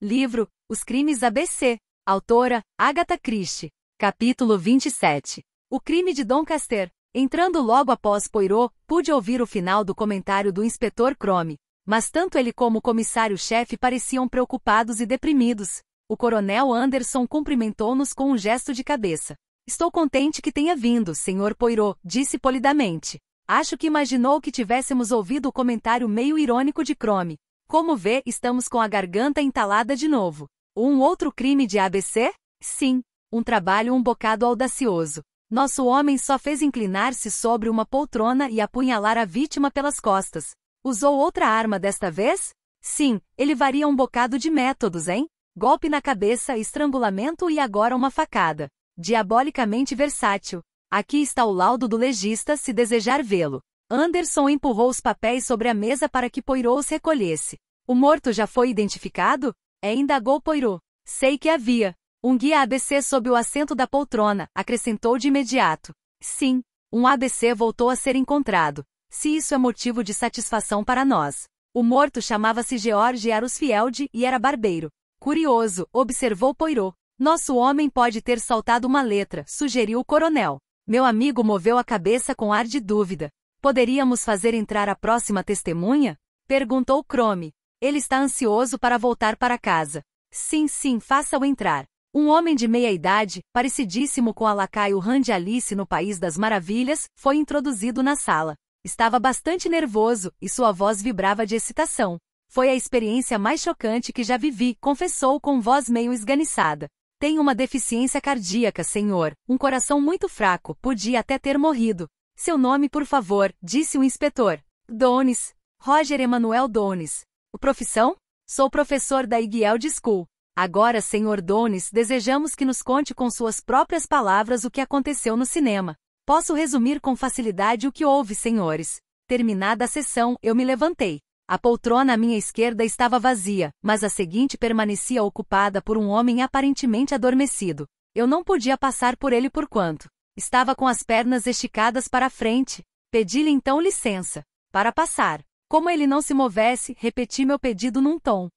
Livro, Os Crimes ABC. Autora, Agatha Christie. Capítulo 27. O crime de Doncaster. Entrando logo após Poirot, pude ouvir o final do comentário do inspetor Crome. Mas tanto ele como o comissário-chefe pareciam preocupados e deprimidos. O coronel Anderson cumprimentou-nos com um gesto de cabeça. Estou contente que tenha vindo, Sr. Poirot, disse polidamente. Acho que imaginou que tivéssemos ouvido o comentário meio irônico de Crome. Como vê, estamos com a garganta entalada de novo. Um outro crime de ABC? Sim. Um trabalho um bocado audacioso. Nosso homem só fez inclinar-se sobre uma poltrona e apunhalar a vítima pelas costas. Usou outra arma desta vez? Sim, ele varia um bocado de métodos, hein? Golpe na cabeça, estrangulamento e agora uma facada. Diabolicamente versátil. Aqui está o laudo do legista se desejar vê-lo. Anderson empurrou os papéis sobre a mesa para que Poirot os recolhesse. O morto já foi identificado? Indagou Poirot. Sei que havia. Um guia ABC sob o assento da poltrona, acrescentou de imediato. Sim, um ABC voltou a ser encontrado. Se isso é motivo de satisfação para nós. O morto chamava-se George Arusfield e era barbeiro. Curioso, observou Poirot. Nosso homem pode ter saltado uma letra, sugeriu o coronel. Meu amigo moveu a cabeça com ar de dúvida. Poderíamos fazer entrar a próxima testemunha? Perguntou Crome. Ele está ansioso para voltar para casa. Sim, faça-o entrar. Um homem de meia-idade, parecidíssimo com a lacaio Randy Alice no País das Maravilhas, foi introduzido na sala. Estava bastante nervoso, e sua voz vibrava de excitação. Foi a experiência mais chocante que já vivi, confessou com voz meio esganiçada. Tenho uma deficiência cardíaca, senhor. Um coração muito fraco, podia até ter morrido. Seu nome, por favor, disse o inspetor. Downes. Roger Emanuel Downes. O profissão? Sou professor da Yale School. Agora, Sr. Downes, desejamos que nos conte com suas próprias palavras o que aconteceu no cinema. Posso resumir com facilidade o que houve, senhores. Terminada a sessão, eu me levantei. A poltrona à minha esquerda estava vazia, mas a seguinte permanecia ocupada por um homem aparentemente adormecido. Eu não podia passar por ele porquanto estava com as pernas esticadas para a frente. Pedi-lhe então licença para passar. Como ele não se movesse, repeti meu pedido num tom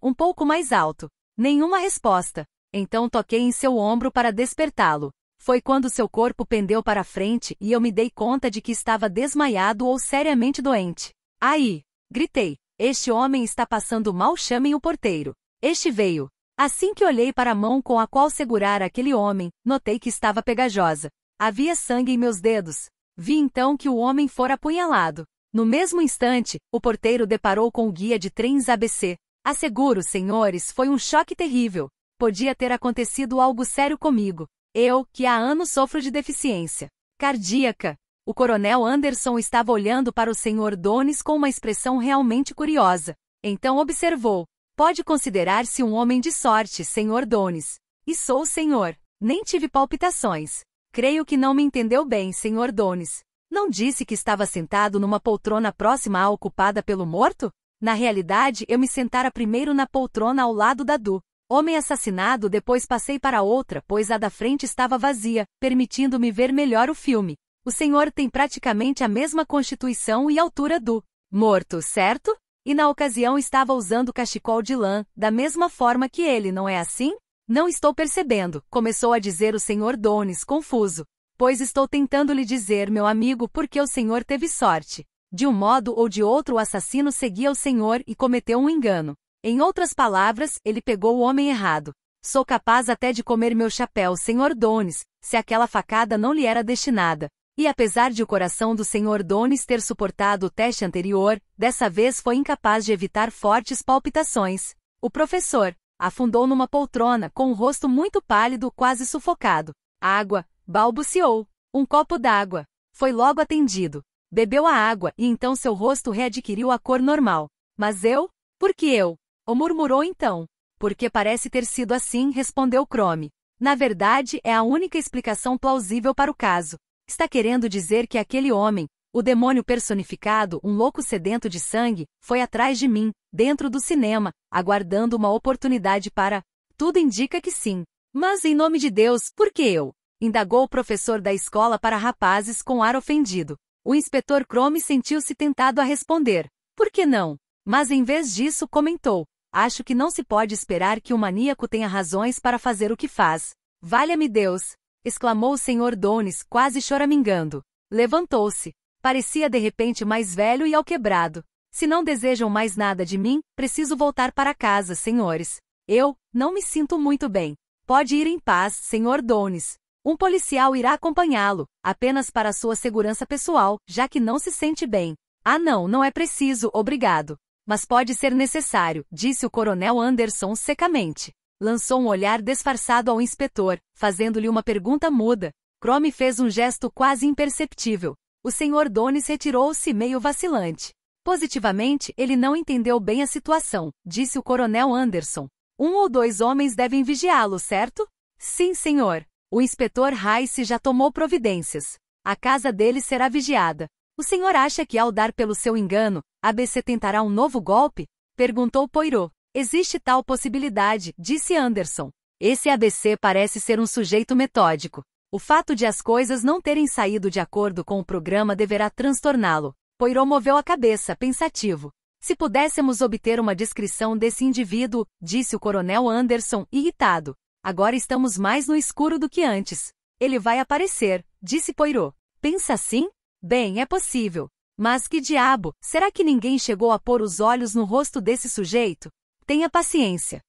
um pouco mais alto. Nenhuma resposta. Então toquei em seu ombro para despertá-lo. Foi quando seu corpo pendeu para a frente e eu me dei conta de que estava desmaiado ou seriamente doente. Aí! Gritei. Este homem está passando mal, chamem o porteiro. Este veio. Assim que olhei para a mão com a qual segurara aquele homem, notei que estava pegajosa. Havia sangue em meus dedos. Vi então que o homem fora apunhalado. No mesmo instante, o porteiro deparou com o guia de trens ABC. Asseguro, senhores, foi um choque terrível. Podia ter acontecido algo sério comigo. Eu, que há anos sofro de deficiência cardíaca. O coronel Anderson estava olhando para o Sr. Downes com uma expressão realmente curiosa. Então observou. Pode considerar-se um homem de sorte, Sr. Downes. E sou o senhor. Nem tive palpitações. Creio que não me entendeu bem, Sr. Downes. Não disse que estava sentado numa poltrona próxima à ocupada pelo morto? Na realidade, eu me sentara primeiro na poltrona ao lado da do homem assassinado, depois passei para outra, pois a da frente estava vazia, permitindo-me ver melhor o filme. O senhor tem praticamente a mesma constituição e altura do morto, certo? E na ocasião estava usando cachecol de lã, da mesma forma que ele, não é assim? Não estou percebendo, começou a dizer o Sr. Downes, confuso. Pois estou tentando lhe dizer, meu amigo, porque o senhor teve sorte. De um modo ou de outro o assassino seguia o senhor e cometeu um engano. Em outras palavras, ele pegou o homem errado. Sou capaz até de comer meu chapéu, Sr. Downes, se aquela facada não lhe era destinada. E apesar de o coração do Sr. Downes ter suportado o teste anterior, dessa vez foi incapaz de evitar fortes palpitações. O professor afundou numa poltrona com o rosto muito pálido, quase sufocado. Água, balbuciou. Um copo d'água. Foi logo atendido. Bebeu a água e então seu rosto readquiriu a cor normal. Mas eu? Por que eu? O murmurou então. Porque parece ter sido assim, respondeu Crome. Na verdade, é a única explicação plausível para o caso. Está querendo dizer que aquele homem, o demônio personificado, um louco sedento de sangue, foi atrás de mim, dentro do cinema, aguardando uma oportunidade para... Tudo indica que sim. Mas em nome de Deus, por que eu? Indagou o professor da escola para rapazes com ar ofendido. O inspetor Crome sentiu-se tentado a responder. Por que não? Mas em vez disso comentou. acho que não se pode esperar que um maníaco tenha razões para fazer o que faz. Valha-me Deus! Exclamou o Sr. Downes, quase choramingando. Levantou-se. Parecia de repente mais velho e alquebrado. Se não desejam mais nada de mim, preciso voltar para casa, senhores. Eu não me sinto muito bem. Pode ir em paz, Sr. Downes. Um policial irá acompanhá-lo, apenas para sua segurança pessoal, já que não se sente bem. Ah não é preciso, obrigado. Mas pode ser necessário, disse o coronel Anderson secamente. Lançou um olhar disfarçado ao inspetor, fazendo-lhe uma pergunta muda. Crome fez um gesto quase imperceptível. O Sr. Downes retirou-se meio vacilante. Positivamente, ele não entendeu bem a situação, disse o coronel Anderson. 1 ou 2 homens devem vigiá-lo, certo? Sim, senhor. O inspetor Rice já tomou providências. A casa dele será vigiada. O senhor acha que ao dar pelo seu engano, ABC tentará um novo golpe? Perguntou Poirot. Existe tal possibilidade, disse Anderson. Esse ABC parece ser um sujeito metódico. O fato de as coisas não terem saído de acordo com o programa deverá transtorná-lo. Poirot moveu a cabeça, pensativo. Se pudéssemos obter uma descrição desse indivíduo, disse o coronel Anderson, irritado. Agora estamos mais no escuro do que antes. Ele vai aparecer, disse Poirot. Pensa assim? Bem, é possível. Mas que diabo, será que ninguém chegou a pôr os olhos no rosto desse sujeito? Tenha paciência.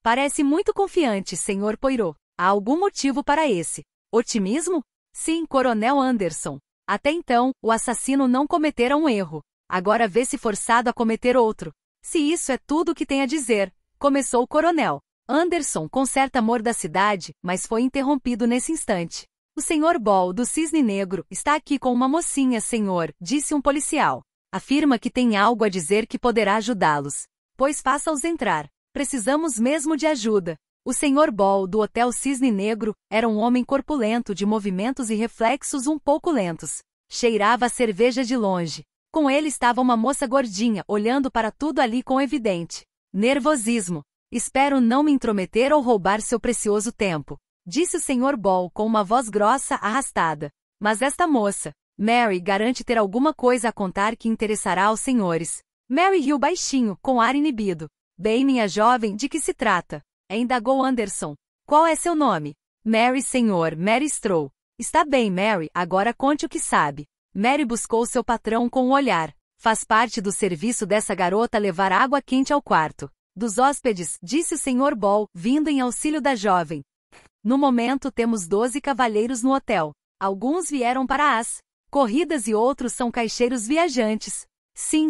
Parece muito confiante, Sr. Poirot. Há algum motivo para esse otimismo? Sim, coronel Anderson. Até então, o assassino não cometera um erro. Agora vê-se forçado a cometer outro. Se isso é tudo o que tem a dizer, começou o coronel Anderson com certa mordacidade, mas foi interrompido nesse instante. O Sr. Ball, do Cisne Negro, está aqui com uma mocinha, senhor, disse um policial. Afirma que tem algo a dizer que poderá ajudá-los. Pois faça-os entrar. Precisamos mesmo de ajuda. O Sr. Ball, do Hotel Cisne Negro, era um homem corpulento de movimentos e reflexos um pouco lentos. Cheirava a cerveja de longe. Com ele estava uma moça gordinha, olhando para tudo ali com evidente nervosismo. Espero não me intrometer ou roubar seu precioso tempo, disse o Sr. Ball com uma voz grossa arrastada. Mas esta moça, Mary, garante ter alguma coisa a contar que interessará aos senhores. Mary riu baixinho, com ar inibido. Bem, minha jovem, de que se trata? Indagou Anderson. Qual é seu nome? Mary, senhor, Mary Stroll. Está bem, Mary, agora conte o que sabe. Mary buscou seu patrão com um olhar. Faz parte do serviço dessa garota levar água quente ao quarto dos hóspedes, disse o Sr. Ball, vindo em auxílio da jovem. No momento temos 12 cavalheiros no hotel. Alguns vieram para as corridas e outros são caixeiros viajantes. Sim,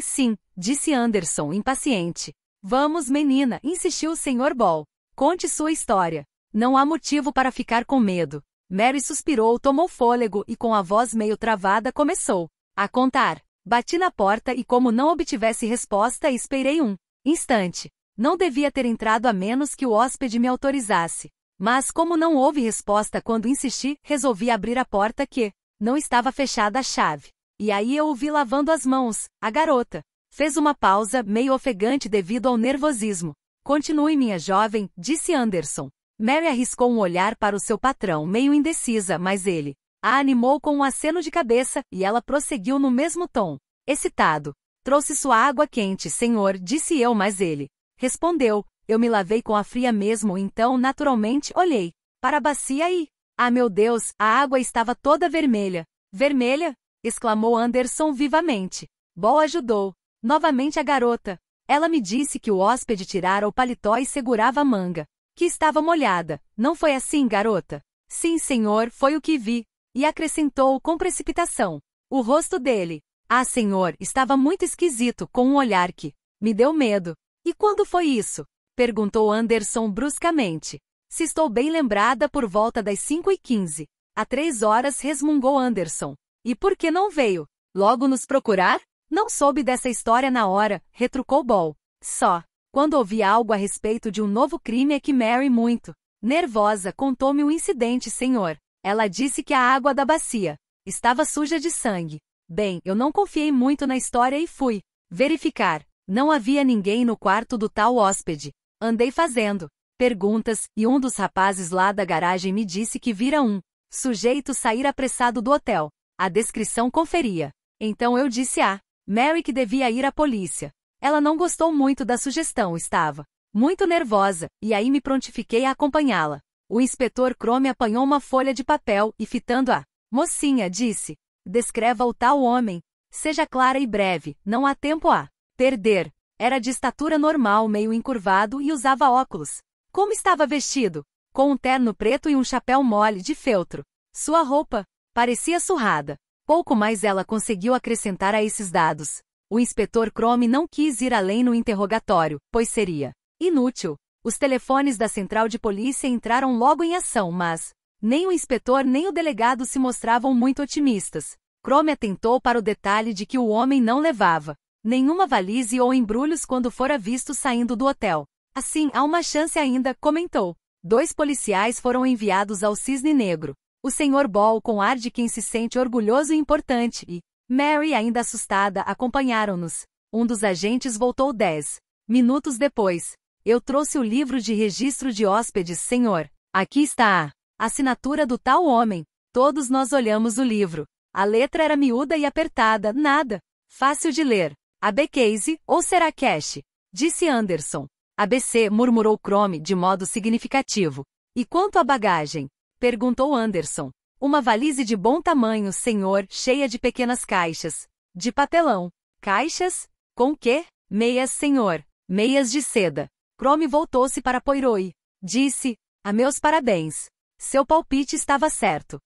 disse Anderson, impaciente. Vamos, menina, insistiu o Sr. Ball. Conte sua história. Não há motivo para ficar com medo. Mary suspirou, tomou fôlego e com a voz meio travada começou a contar. Bati na porta e como não obtivesse resposta, esperei um instante. Não devia ter entrado a menos que o hóspede me autorizasse. Mas como não houve resposta quando insisti, resolvi abrir a porta que não estava fechada a chave. E aí eu o vi lavando as mãos. A garota fez uma pausa, meio ofegante devido ao nervosismo. Continue, minha jovem, disse Anderson. Mary arriscou um olhar para o seu patrão, meio indecisa, mas ele a animou com um aceno de cabeça, e ela prosseguiu no mesmo tom. Excitado. Trouxe sua água quente, senhor, disse eu, mas ele respondeu. Eu me lavei com a fria mesmo, então, naturalmente, olhei para a bacia e... Ah, meu Deus, a água estava toda vermelha. Vermelha? Exclamou Anderson vivamente. Ball ajudou. Novamente a garota. Ela me disse que o hóspede tirara o paletó e segurava a manga, que estava molhada. Não foi assim, garota? Sim, senhor, foi o que vi. E acrescentou com precipitação. O rosto dele. Ah, senhor, estava muito esquisito, com um olhar que me deu medo. E quando foi isso? Perguntou Anderson bruscamente. Se estou bem lembrada, por volta das 5h15. Há 3 horas, resmungou Anderson. E por que não veio logo nos procurar? Não soube dessa história na hora, retrucou Ball. Só quando ouvi algo a respeito de um novo crime é que Mary, muito nervosa, contou-me o incidente, senhor. Ela disse que a água da bacia estava suja de sangue. Bem, eu não confiei muito na história e fui verificar. Não havia ninguém no quarto do tal hóspede. Andei fazendo perguntas, e um dos rapazes lá da garagem me disse que vira um sujeito sair apressado do hotel. A descrição conferia. Então eu disse a Mary que devia ir à polícia. Ela não gostou muito da sugestão, estava muito nervosa, e aí me prontifiquei a acompanhá-la. O inspetor Crome apanhou uma folha de papel e, fitando a mocinha, disse: descreva o tal homem. Seja clara e breve, não há tempo a perder. Era de estatura normal, meio encurvado e usava óculos. Como estava vestido? Com um terno preto e um chapéu mole de feltro. Sua roupa parecia surrada. Pouco mais ela conseguiu acrescentar a esses dados. O inspetor Crome não quis ir além no interrogatório, pois seria inútil. Os telefones da central de polícia entraram logo em ação, mas nem o inspetor nem o delegado se mostravam muito otimistas. Crome atentou para o detalhe de que o homem não levava nenhuma valise ou embrulhos quando fora visto saindo do hotel. Assim, há uma chance ainda, comentou. 2 policiais foram enviados ao Cisne Negro. O Sr. Ball com ar de quem se sente orgulhoso e importante, e Mary, ainda assustada, acompanharam-nos. Um dos agentes voltou 10 minutos depois. Eu trouxe o livro de registro de hóspedes, senhor. Aqui está a assinatura do tal homem. Todos nós olhamos o livro. A letra era miúda e apertada, nada fácil de ler. AB Case, ou será Cash? Disse Anderson. ABC, murmurou Crome de modo significativo. E quanto à bagagem? Perguntou Anderson. Uma valise de bom tamanho, senhor, cheia de pequenas caixas. De papelão. Caixas? Com quê? Meias, senhor. Meias de seda. Crome voltou-se para Poirot. Disse: a meus parabéns. Seu palpite estava certo.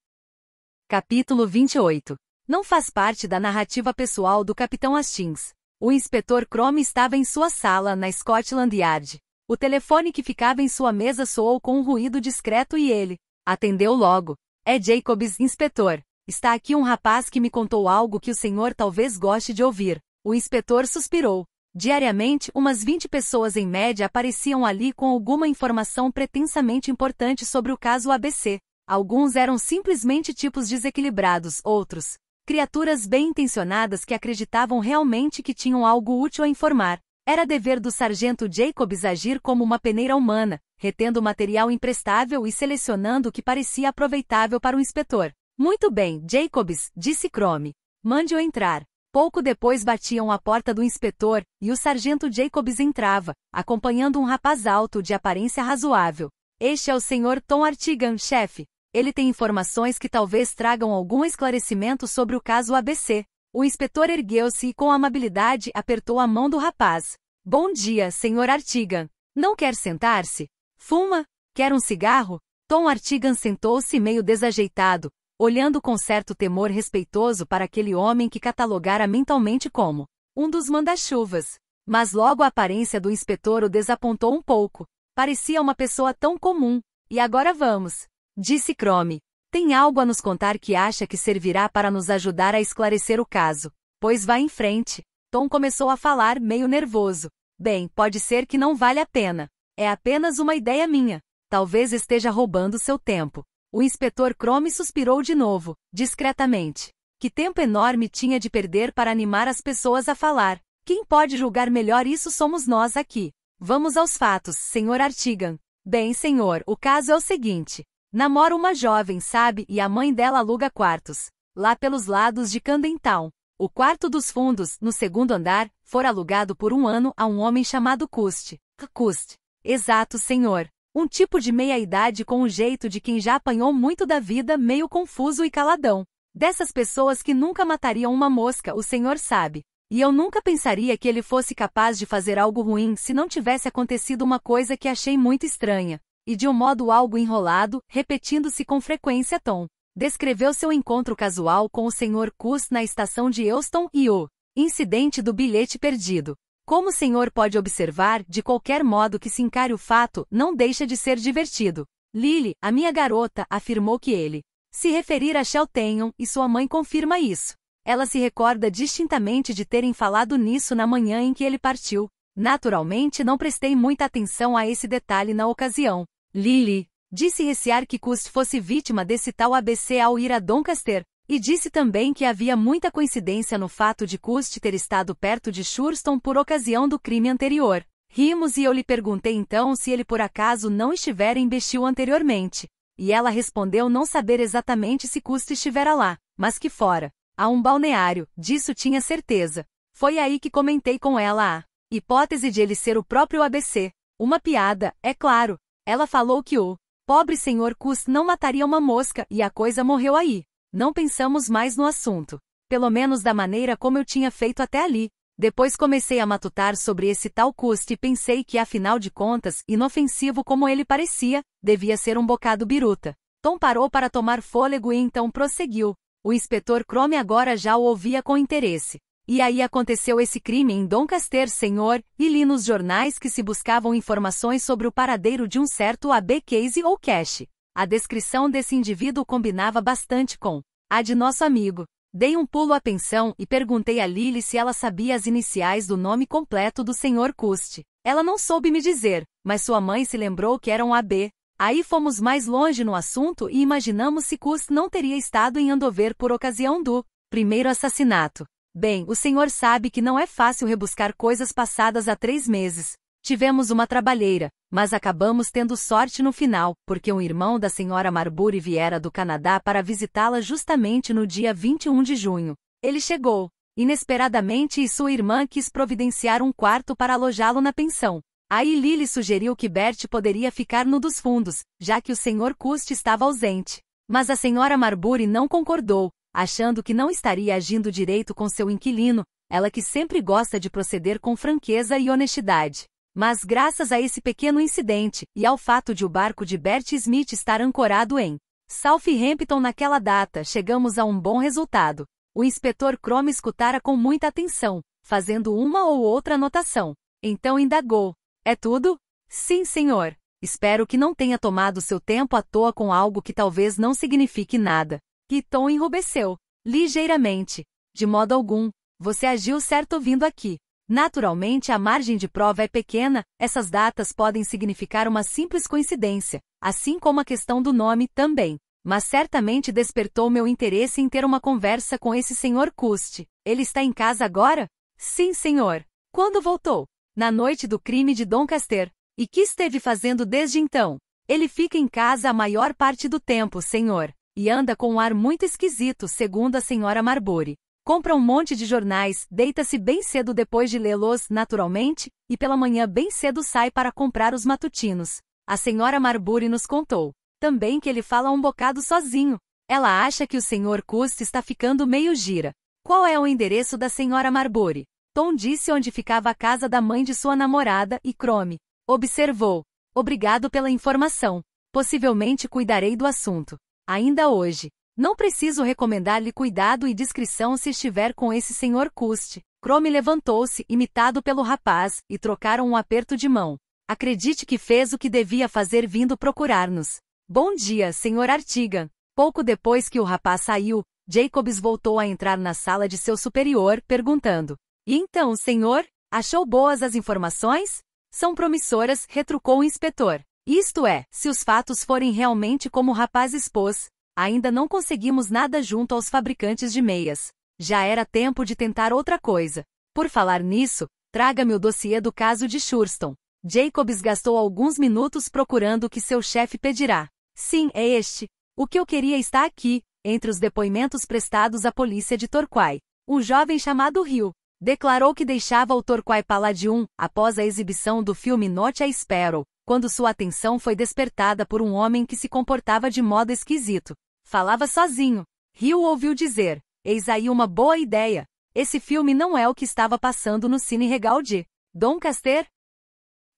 Capítulo 28. Não faz parte da narrativa pessoal do Capitão Hastings. O inspetor Crome estava em sua sala, na Scotland Yard. O telefone que ficava em sua mesa soou com um ruído discreto e ele atendeu logo. É Jacobs, inspetor. Está aqui um rapaz que me contou algo que o senhor talvez goste de ouvir. O inspetor suspirou. Diariamente, umas 20 pessoas em média apareciam ali com alguma informação pretensamente importante sobre o caso ABC. Alguns eram simplesmente tipos desequilibrados, outros criaturas bem-intencionadas que acreditavam realmente que tinham algo útil a informar. Era dever do sargento Jacobs agir como uma peneira humana, retendo material imprestável e selecionando o que parecia aproveitável para o inspetor. Muito bem, Jacobs, disse Crome. Mande-o entrar. Pouco depois batiam à porta do inspetor, e o sargento Jacobs entrava, acompanhando um rapaz alto de aparência razoável. Este é o Sr. Tom Artigan, chefe. Ele tem informações que talvez tragam algum esclarecimento sobre o caso ABC. O inspetor ergueu-se e com amabilidade apertou a mão do rapaz. Bom dia, Sr. Artigan. Não quer sentar-se? Fuma? Quer um cigarro? Tom Artigan sentou-se meio desajeitado, olhando com certo temor respeitoso para aquele homem que catalogara mentalmente como um dos manda-chuvas. Mas logo a aparência do inspetor o desapontou um pouco. Parecia uma pessoa tão comum. E agora vamos, disse Crome. Tem algo a nos contar que acha que servirá para nos ajudar a esclarecer o caso. Pois vá em frente. Tom começou a falar meio nervoso. Bem, pode ser que não valha a pena. É apenas uma ideia minha. Talvez esteja roubando seu tempo. O inspetor Crome suspirou de novo, discretamente. Que tempo enorme tinha de perder para animar as pessoas a falar. Quem pode julgar melhor isso somos nós aqui. Vamos aos fatos, Sr. Artigan. Bem, senhor, o caso é o seguinte. Namoro uma jovem, sabe, e a mãe dela aluga quartos. Lá pelos lados de Camden Town. O quarto dos fundos, no segundo andar, fora alugado por um ano a um homem chamado Cust. Cust. Exato, senhor. Um tipo de meia-idade com o jeito de quem já apanhou muito da vida, meio confuso e caladão. Dessas pessoas que nunca matariam uma mosca, o senhor sabe. E eu nunca pensaria que ele fosse capaz de fazer algo ruim se não tivesse acontecido uma coisa que achei muito estranha. E de um modo algo enrolado, repetindo-se com frequência Tom. Descreveu seu encontro casual com o Sr. Cust na estação de Euston e o incidente do bilhete perdido. Como o senhor pode observar, de qualquer modo que se encare o fato, não deixa de ser divertido. Lily, a minha garota, afirmou que ele se referir a Sheltenham, e sua mãe confirma isso. Ela se recorda distintamente de terem falado nisso na manhã em que ele partiu. Naturalmente não prestei muita atenção a esse detalhe na ocasião. Lily disse recear que Cust fosse vítima desse tal ABC ao ir a Doncaster, e disse também que havia muita coincidência no fato de Cust ter estado perto de Shurston por ocasião do crime anterior. Rimos e eu lhe perguntei então se ele por acaso não estivera em Bexhill anteriormente. E ela respondeu não saber exatamente se Cust estivera lá, mas que fora. A um balneário, disso tinha certeza. Foi aí que comentei com ela a Hipótese de ele ser o próprio ABC. Uma piada, é claro. Ela falou que o pobre Sr. Cust não mataria uma mosca e a coisa morreu aí. Não pensamos mais no assunto. Pelo menos da maneira como eu tinha feito até ali. Depois comecei a matutar sobre esse tal Cust e pensei que, afinal de contas, inofensivo como ele parecia, devia ser um bocado biruta. Tom parou para tomar fôlego e então prosseguiu. O inspetor Crome agora já o ouvia com interesse. E aí aconteceu esse crime em Doncaster, senhor, e li nos jornais que se buscavam informações sobre o paradeiro de um certo A.B. Casey ou Cash. A descrição desse indivíduo combinava bastante com a de nosso amigo. Dei um pulo à pensão e perguntei a Lily se ela sabia as iniciais do nome completo do Sr. Cust. Ela não soube me dizer, mas sua mãe se lembrou que era um A.B. Aí fomos mais longe no assunto e imaginamos se Cust não teria estado em Andover por ocasião do primeiro assassinato. Bem, o senhor sabe que não é fácil rebuscar coisas passadas há 3 meses. Tivemos uma trabalheira, mas acabamos tendo sorte no final, porque um irmão da senhora Marbury viera do Canadá para visitá-la justamente no dia 21 de junho. Ele chegou, inesperadamente, e sua irmã quis providenciar um quarto para alojá-lo na pensão. Aí Lily sugeriu que Bert poderia ficar no dos fundos, já que o Sr. Cust estava ausente. Mas a senhora Marbury não concordou, achando que não estaria agindo direito com seu inquilino, ela que sempre gosta de proceder com franqueza e honestidade. Mas graças a esse pequeno incidente, e ao fato de o barco de Bert Smith estar ancorado em Southampton naquela data, chegamos a um bom resultado. O inspetor Crome escutara com muita atenção, fazendo uma ou outra anotação. Então indagou. É tudo? Sim, senhor. Espero que não tenha tomado seu tempo à toa com algo que talvez não signifique nada. E Tom enrubesceu. Ligeiramente. De modo algum. Você agiu certo vindo aqui. Naturalmente a margem de prova é pequena, essas datas podem significar uma simples coincidência, assim como a questão do nome também. Mas certamente despertou meu interesse em ter uma conversa com esse Sr. Cust. Ele está em casa agora? Sim, senhor. Quando voltou? Na noite do crime de Doncaster. E que esteve fazendo desde então? Ele fica em casa a maior parte do tempo, senhor. E anda com um ar muito esquisito, segundo a senhora Marbury. Compra um monte de jornais, deita-se bem cedo depois de lê-los, naturalmente, e pela manhã bem cedo sai para comprar os matutinos. A senhora Marbury nos contou também que ele fala um bocado sozinho. Ela acha que o Sr. Cust está ficando meio gira. Qual é o endereço da senhora Marbury? Tom disse onde ficava a casa da mãe de sua namorada e Crome observou. Obrigado pela informação. Possivelmente cuidarei do assunto. Ainda hoje. Não preciso recomendar-lhe cuidado e discrição se estiver com esse Sr. Cust. Crome levantou-se, imitado pelo rapaz, e trocaram um aperto de mão. Acredite que fez o que devia fazer vindo procurar-nos. Bom dia, Sr. Artigan. Pouco depois que o rapaz saiu, Jacobs voltou a entrar na sala de seu superior, perguntando. E então, senhor? Achou boas as informações? São promissoras, retrucou o inspetor. Isto é, se os fatos forem realmente como o rapaz expôs. Ainda não conseguimos nada junto aos fabricantes de meias. Já era tempo de tentar outra coisa. Por falar nisso, traga-me o dossiê do caso de Shurston. Jacobs gastou alguns minutos procurando o que seu chefe pedirá. Sim, é este. O que eu queria está aqui, entre os depoimentos prestados à polícia de Torquay. Um jovem chamado Hill declarou que deixava o Torquay Palladium, após a exibição do filme Not a Sparrow, quando sua atenção foi despertada por um homem que se comportava de modo esquisito. Falava sozinho. Hill ouviu dizer, eis aí uma boa ideia. Esse filme não é o que estava passando no Cine Regal de Doncaster?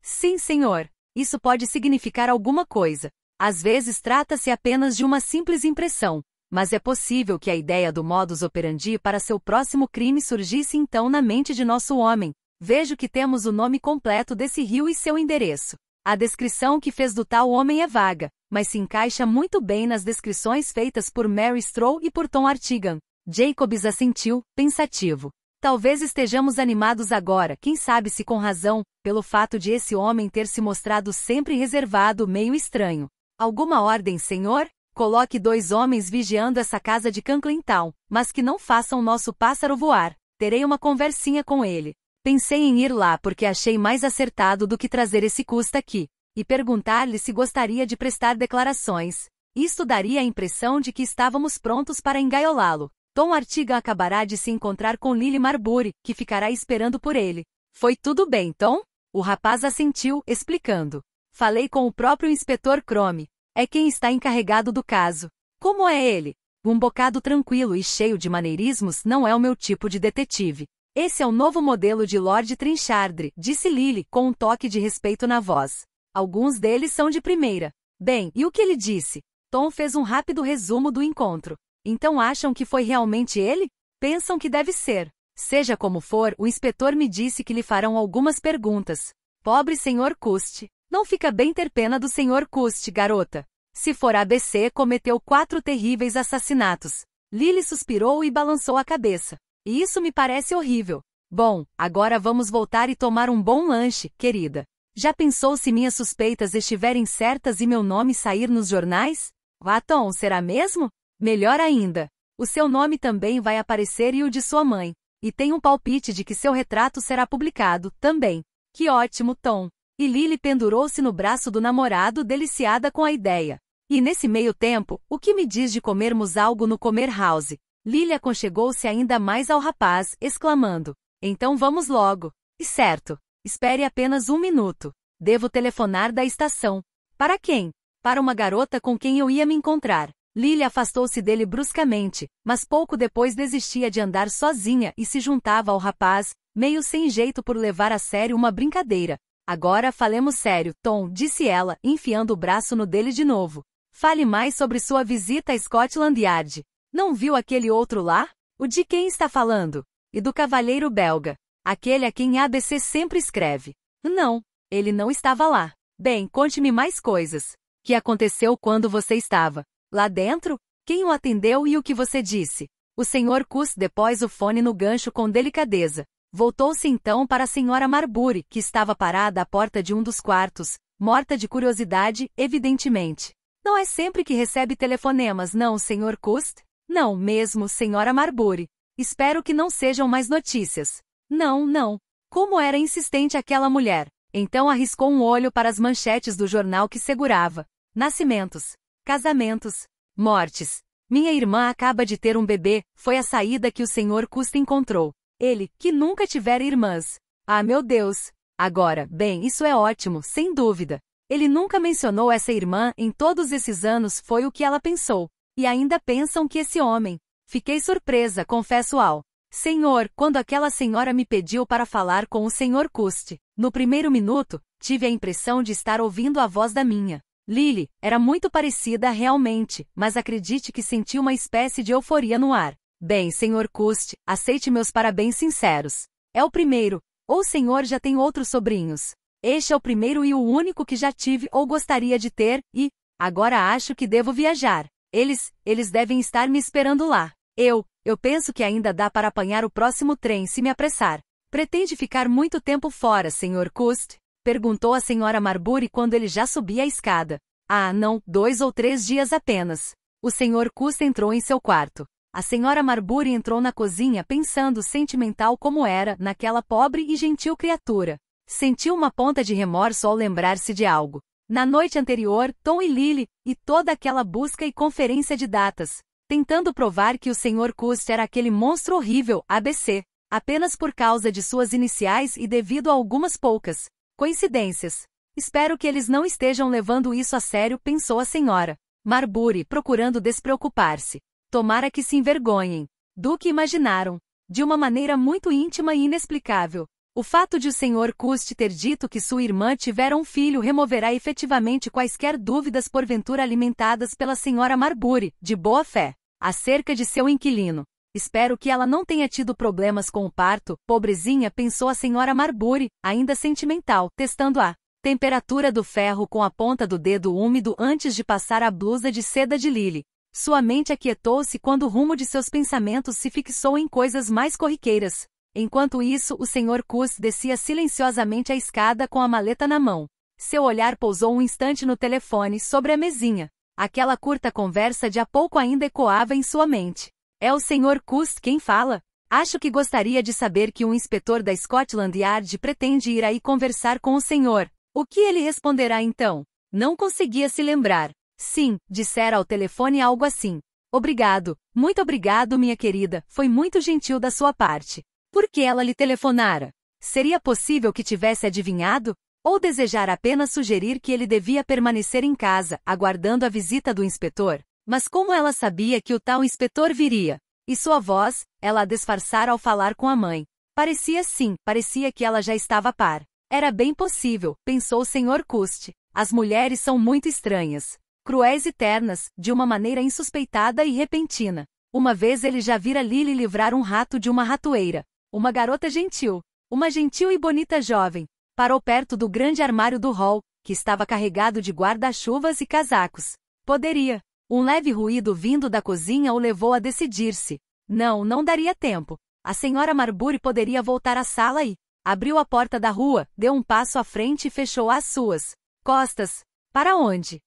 Sim, senhor. Isso pode significar alguma coisa. Às vezes trata-se apenas de uma simples impressão, mas é possível que a ideia do modus operandi para seu próximo crime surgisse então na mente de nosso homem. Vejo que temos o nome completo desse Hill e seu endereço. A descrição que fez do tal homem é vaga, mas se encaixa muito bem nas descrições feitas por Mary Stroh e por Tom Artigan. Jacobs assentiu, pensativo. Talvez estejamos animados agora, quem sabe se com razão, pelo fato de esse homem ter se mostrado sempre reservado, meio estranho. Alguma ordem, senhor? Coloque 2 homens vigiando essa casa de Conklin Town, mas que não façam nosso pássaro voar. Terei uma conversinha com ele. Pensei em ir lá porque achei mais acertado do que trazer esse Cust aqui, e perguntar-lhe se gostaria de prestar declarações. Isto daria a impressão de que estávamos prontos para engaiolá-lo. Tom Artigan acabará de se encontrar com Lily Marbury, que ficará esperando por ele. Foi tudo bem, Tom? O rapaz assentiu, explicando. Falei com o próprio inspetor Crome. É quem está encarregado do caso. Como é ele? Um bocado tranquilo e cheio de maneirismos não é o meu tipo de detetive. Esse é o novo modelo de Lord Trenchardre, disse Lily, com um toque de respeito na voz. Alguns deles são de primeira. Bem, e o que ele disse? Tom fez um rápido resumo do encontro. Então acham que foi realmente ele? Pensam que deve ser. Seja como for, o inspetor me disse que lhe farão algumas perguntas. Pobre Sr. Cust. Não fica bem ter pena do Sr. Cust, garota. Se for ABC, cometeu 4 terríveis assassinatos. Lily suspirou e balançou a cabeça. E isso me parece horrível. Bom, agora vamos voltar e tomar um bom lanche, querida. Já pensou se minhas suspeitas estiverem certas e meu nome sair nos jornais? Ah, Tom, será mesmo? Melhor ainda. O seu nome também vai aparecer e o de sua mãe. E tem um palpite de que seu retrato será publicado, também. Que ótimo, Tom. E Lily pendurou-se no braço do namorado, deliciada com a ideia. E nesse meio tempo, o que me diz de comermos algo no Comer House? Lily aconchegou-se ainda mais ao rapaz, exclamando. Então vamos logo. E certo. Espere apenas um minuto. Devo telefonar da estação. Para quem? Para uma garota com quem eu ia me encontrar. Lily afastou-se dele bruscamente, mas pouco depois desistia de andar sozinha e se juntava ao rapaz, meio sem jeito por levar a sério uma brincadeira. Agora falemos sério, Tom, disse ela, enfiando o braço no dele de novo. Fale mais sobre sua visita a Scotland Yard. Não viu aquele outro lá? O de quem está falando? E do cavalheiro belga. Aquele a quem a ABC sempre escreve. Não, ele não estava lá. Bem, conte-me mais coisas. Que aconteceu quando você estava lá dentro? Quem o atendeu e o que você disse? O Sr. Cust depôs o fone no gancho com delicadeza. Voltou-se então para a Sra. Marbury, que estava parada à porta de um dos quartos, morta de curiosidade, evidentemente. Não é sempre que recebe telefonemas, não, Sr. Cust? Não mesmo, Sra. Marbury. Espero que não sejam mais notícias. Não, não. Como era insistente aquela mulher. Então arriscou um olho para as manchetes do jornal que segurava. Nascimentos. Casamentos. Mortes. Minha irmã acaba de ter um bebê, foi a saída que o Sr. Cust encontrou. Ele, que nunca tivera irmãs. Ah, meu Deus. Agora, bem, isso é ótimo, sem dúvida. Ele nunca mencionou essa irmã em todos esses anos, foi o que ela pensou. E ainda pensam que esse homem. Fiquei surpresa, confesso ao Senhor, quando aquela senhora me pediu para falar com o Sr. Cust. No primeiro minuto, tive a impressão de estar ouvindo a voz da minha Lily. Era muito parecida realmente, mas acredite que senti uma espécie de euforia no ar. Bem, Sr. Cust, aceite meus parabéns sinceros. É o primeiro. Ou o senhor já tem outros sobrinhos? Este é o primeiro e o único que já tive ou gostaria de ter, e agora acho que devo viajar. Eles devem estar me esperando lá. Eu penso que ainda dá para apanhar o próximo trem se me apressar. Pretende ficar muito tempo fora, Sr. Cust? Perguntou a Sra. Marbury quando ele já subia a escada. Ah, não, 2 ou 3 dias apenas. O Sr. Cust entrou em seu quarto. A Sra. Marbury entrou na cozinha pensando sentimental como era, naquela pobre e gentil criatura. Sentiu uma ponta de remorso ao lembrar-se de algo. Na noite anterior, Tom e Lily, e toda aquela busca e conferência de datas, tentando provar que o Sr. Cust era aquele monstro horrível, ABC, apenas por causa de suas iniciais e devido a algumas poucas coincidências. Espero que eles não estejam levando isso a sério, pensou a Sra. Marbury, procurando despreocupar-se. Tomara que se envergonhem do que imaginaram, de uma maneira muito íntima e inexplicável. O fato de o Sr. Cust ter dito que sua irmã tivera um filho removerá efetivamente quaisquer dúvidas porventura alimentadas pela Sra. Marbury, de boa fé, acerca de seu inquilino. Espero que ela não tenha tido problemas com o parto, pobrezinha, pensou a Sra. Marbury, ainda sentimental, testando a temperatura do ferro com a ponta do dedo úmido antes de passar a blusa de seda de Lily. Sua mente aquietou-se quando o rumo de seus pensamentos se fixou em coisas mais corriqueiras. Enquanto isso, o Sr. Cust descia silenciosamente a escada com a maleta na mão. Seu olhar pousou um instante no telefone sobre a mesinha. Aquela curta conversa de há pouco ainda ecoava em sua mente. É o Sr. Cust quem fala? Acho que gostaria de saber que um inspetor da Scotland Yard pretende ir aí conversar com o senhor. O que ele responderá então? Não conseguia se lembrar. Sim, dissera ao telefone algo assim. Obrigado, muito obrigado, minha querida, foi muito gentil da sua parte. Por que ela lhe telefonara? Seria possível que tivesse adivinhado? Ou desejar apenas sugerir que ele devia permanecer em casa, aguardando a visita do inspetor? Mas como ela sabia que o tal inspetor viria? E sua voz, ela a disfarçara ao falar com a mãe. Parecia que ela já estava a par. Era bem possível, pensou o Sr. Cust. As mulheres são muito estranhas. Cruéis e ternas, de uma maneira insuspeitada e repentina. Uma vez ele já vira Lily livrar um rato de uma ratoeira. Uma garota gentil. Uma gentil e bonita jovem. Parou perto do grande armário do hall, que estava carregado de guarda-chuvas e casacos. Poderia. Um leve ruído vindo da cozinha o levou a decidir-se. Não daria tempo. A senhora Marbury poderia voltar à sala e... Abriu a porta da rua, deu um passo à frente e fechou as suas costas. Para onde?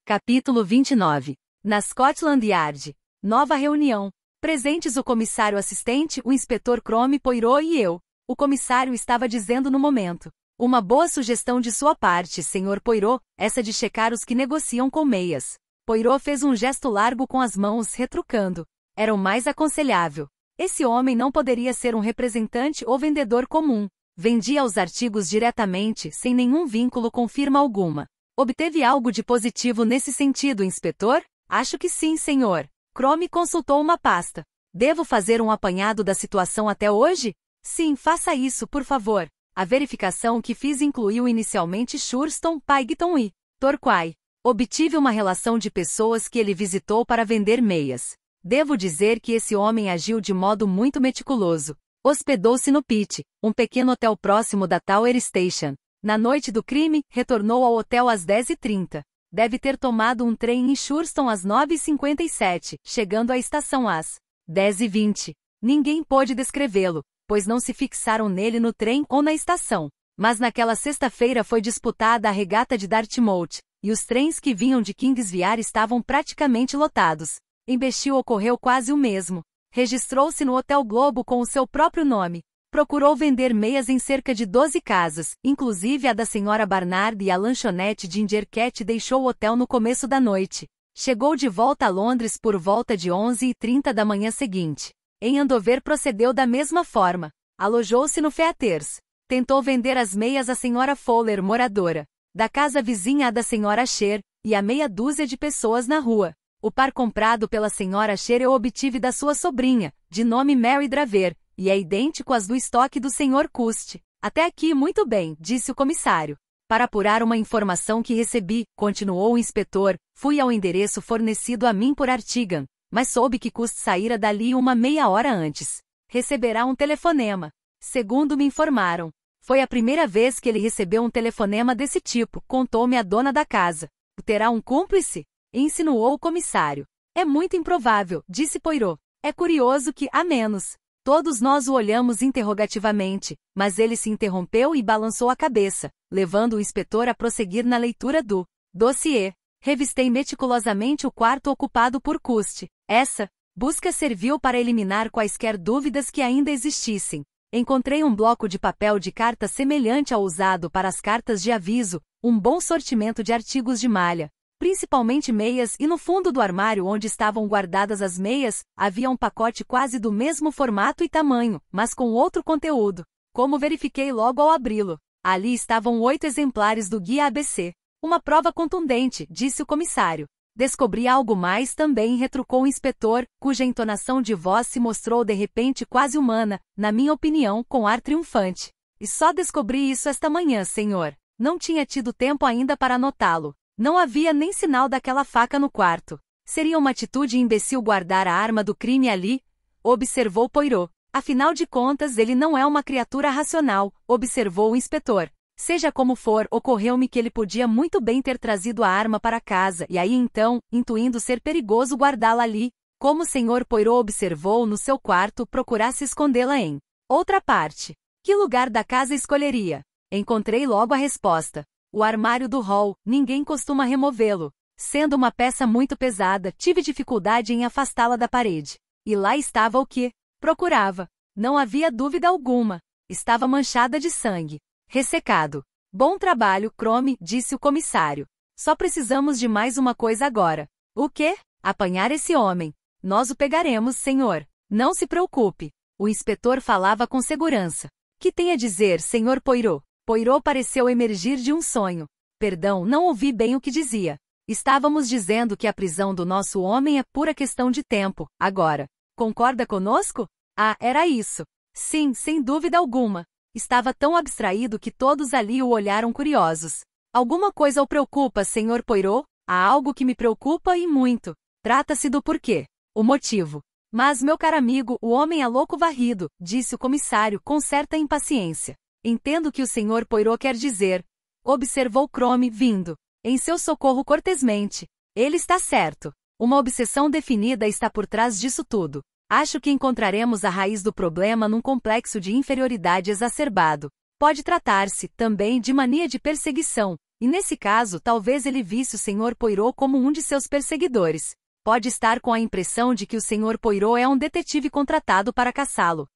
Capítulo 29. Na Scotland Yard. Nova reunião. Presentes o comissário assistente, o inspetor Crome Poirot e eu. O comissário estava dizendo no momento. Uma boa sugestão de sua parte, Sr. Poirot, essa de checar os que negociam com meias. Poirot fez um gesto largo com as mãos, retrucando. Era o mais aconselhável. Esse homem não poderia ser um representante ou vendedor comum. Vendia os artigos diretamente, sem nenhum vínculo com firma alguma. Obteve algo de positivo nesse sentido, inspetor? Acho que sim, senhor. Crome consultou uma pasta. Devo fazer um apanhado da situação até hoje? Sim, faça isso, por favor. A verificação que fiz incluiu inicialmente Shurston, Pygton e Torquay. Obtive uma relação de pessoas que ele visitou para vender meias. Devo dizer que esse homem agiu de modo muito meticuloso. Hospedou-se no Pitt, um pequeno hotel próximo da Tower Station. Na noite do crime, retornou ao hotel às 10h30. Deve ter tomado um trem em Shurston às 9h57, chegando à estação às 10h20. Ninguém pôde descrevê-lo, pois não se fixaram nele no trem ou na estação. Mas naquela sexta-feira foi disputada a regata de Dartmouth, e os trens que vinham de Kingswear estavam praticamente lotados. Em Bexhill ocorreu quase o mesmo. Registrou-se no Hotel Globo com o seu próprio nome. Procurou vender meias em cerca de 12 casas, inclusive a da senhora Barnard, e a lanchonete de Inderket deixou o hotel no começo da noite. Chegou de volta a Londres por volta de 11h30 da manhã seguinte. Em Andover procedeu da mesma forma. Alojou-se no Theatres. Tentou vender as meias à senhora Fowler, moradora da casa vizinha à da senhora Sher, e a meia dúzia de pessoas na rua. O par comprado pela senhora Sher eu obtive da sua sobrinha, de nome Mary Draver, e é idêntico às do estoque do Sr. Cust. Até aqui muito bem, disse o comissário. Para apurar uma informação que recebi, continuou o inspetor, fui ao endereço fornecido a mim por Artigan, mas soube que Cust saíra dali uma meia hora antes. Receberá um telefonema. Segundo me informaram. Foi a primeira vez que ele recebeu um telefonema desse tipo, contou-me a dona da casa. Terá um cúmplice? Insinuou o comissário. É muito improvável, disse Poirot. É curioso que, a menos. Todos nós o olhamos interrogativamente, mas ele se interrompeu e balançou a cabeça, levando o inspetor a prosseguir na leitura do dossiê. Revistei meticulosamente o quarto ocupado por Cust. Essa busca serviu para eliminar quaisquer dúvidas que ainda existissem. Encontrei um bloco de papel de carta semelhante ao usado para as cartas de aviso, um bom sortimento de artigos de malha, principalmente meias, e no fundo do armário onde estavam guardadas as meias, havia um pacote quase do mesmo formato e tamanho, mas com outro conteúdo. Como verifiquei logo ao abri-lo, ali estavam 8 exemplares do Guia ABC. Uma prova contundente, disse o comissário. Descobri algo mais também, retrucou o inspetor, cuja entonação de voz se mostrou de repente quase humana, na minha opinião, com ar triunfante. E só descobri isso esta manhã, senhor. Não tinha tido tempo ainda para notá-lo. Não havia nem sinal daquela faca no quarto. Seria uma atitude imbecil guardar a arma do crime ali? Observou Poirot. Afinal de contas, ele não é uma criatura racional, observou o inspetor. Seja como for, ocorreu-me que ele podia muito bem ter trazido a arma para casa, e aí então, intuindo ser perigoso guardá-la ali, como o Sr. Poirot observou no seu quarto, procurasse escondê-la em outra parte. Que lugar da casa escolheria? Encontrei logo a resposta. O armário do hall, ninguém costuma removê-lo. Sendo uma peça muito pesada, tive dificuldade em afastá-la da parede. E lá estava o que procurava. Não havia dúvida alguma. Estava manchada de sangue. Ressecado. Bom trabalho, Crome, disse o comissário. Só precisamos de mais uma coisa agora. O quê? Apanhar esse homem. Nós o pegaremos, senhor. Não se preocupe. O inspetor falava com segurança. Que tem a dizer, Sr. Poirot? Poirot pareceu emergir de um sonho. Perdão, não ouvi bem o que dizia. Estávamos dizendo que a prisão do nosso homem é pura questão de tempo, agora. Concorda conosco? Ah, era isso. Sim, sem dúvida alguma. Estava tão abstraído que todos ali o olharam curiosos. Alguma coisa o preocupa, Sr. Poirot? Há algo que me preocupa e muito. Trata-se do porquê. O motivo. Mas, meu caro amigo, o homem é louco varrido, disse o comissário com certa impaciência. Entendo o que o Sr. Poirot quer dizer. Observou Crome vindo em seu socorro cortesmente. Ele está certo. Uma obsessão definida está por trás disso tudo. Acho que encontraremos a raiz do problema num complexo de inferioridade exacerbado. Pode tratar-se, também, de mania de perseguição, e nesse caso talvez ele visse o Sr. Poirot como um de seus perseguidores. Pode estar com a impressão de que o Sr. Poirot é um detetive contratado para caçá-lo.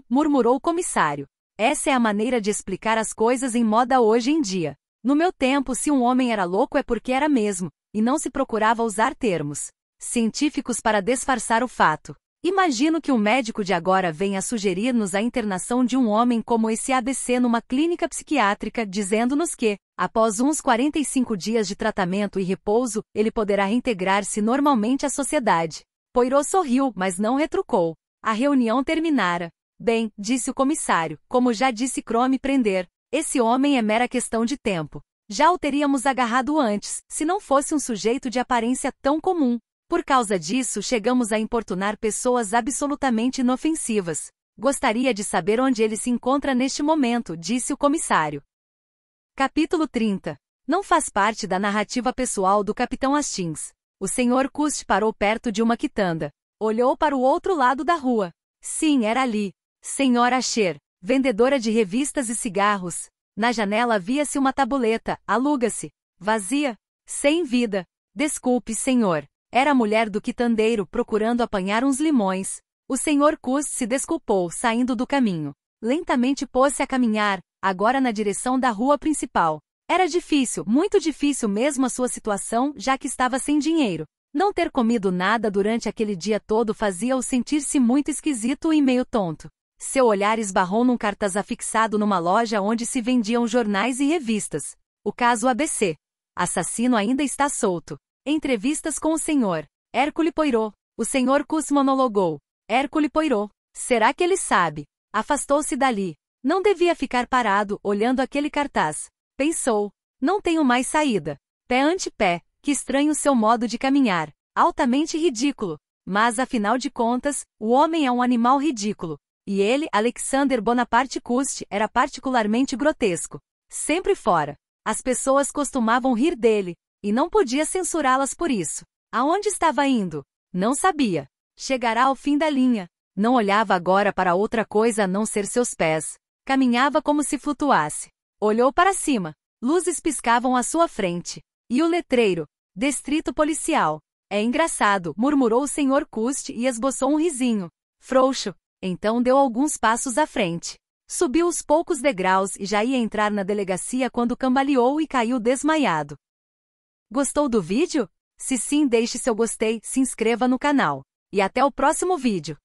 Murmurou o comissário. Essa é a maneira de explicar as coisas em moda hoje em dia. No meu tempo, se um homem era louco é porque era mesmo, e não se procurava usar termos científicos para disfarçar o fato. Imagino que um médico de agora venha sugerir-nos a internação de um homem como esse ABC numa clínica psiquiátrica, dizendo-nos que, após uns 45 dias de tratamento e repouso, ele poderá reintegrar-se normalmente à sociedade. Poirot sorriu, mas não retrucou. A reunião terminara. Bem, disse o comissário, como já disse Crome prender. Esse homem é mera questão de tempo. Já o teríamos agarrado antes, se não fosse um sujeito de aparência tão comum. Por causa disso, chegamos a importunar pessoas absolutamente inofensivas. Gostaria de saber onde ele se encontra neste momento, disse o comissário. Capítulo 30. Não faz parte da narrativa pessoal do Capitão Hastings. O Sr. Cust parou perto de uma quitanda. Olhou para o outro lado da rua. Sim, era ali. Senhora Asher, vendedora de revistas e cigarros. Na janela via-se uma tabuleta, aluga-se. Vazia. Sem vida. Desculpe, senhor. Era a mulher do quitandeiro procurando apanhar uns limões. O Sr. Cust se desculpou, saindo do caminho. Lentamente pôs-se a caminhar, agora na direção da rua principal. Era difícil, muito difícil mesmo a sua situação, já que estava sem dinheiro. Não ter comido nada durante aquele dia todo fazia-o sentir-se muito esquisito e meio tonto. Seu olhar esbarrou num cartaz afixado numa loja onde se vendiam jornais e revistas. O caso ABC. Assassino ainda está solto. Entrevistas com o Sr. Hercule Poirot. O Sr. Cust monologou. Hercule Poirot. Será que ele sabe? Afastou-se dali. Não devia ficar parado, olhando aquele cartaz. Pensou. Não tenho mais saída. Pé ante pé. Que estranho seu modo de caminhar. Altamente ridículo. Mas, afinal de contas, o homem é um animal ridículo. E ele, Alexander Bonaparte Cust, era particularmente grotesco. Sempre fora. As pessoas costumavam rir dele. E não podia censurá-las por isso. Aonde estava indo? Não sabia. Chegará ao fim da linha. Não olhava agora para outra coisa a não ser seus pés. Caminhava como se flutuasse. Olhou para cima. Luzes piscavam à sua frente. E o letreiro? Distrito Policial. É engraçado, murmurou o Sr. Cust e esboçou um risinho. Frouxo. Então deu alguns passos à frente. Subiu os poucos degraus e já ia entrar na delegacia quando cambaleou e caiu desmaiado. Gostou do vídeo? Se sim, deixe seu gostei, se inscreva no canal. E até o próximo vídeo.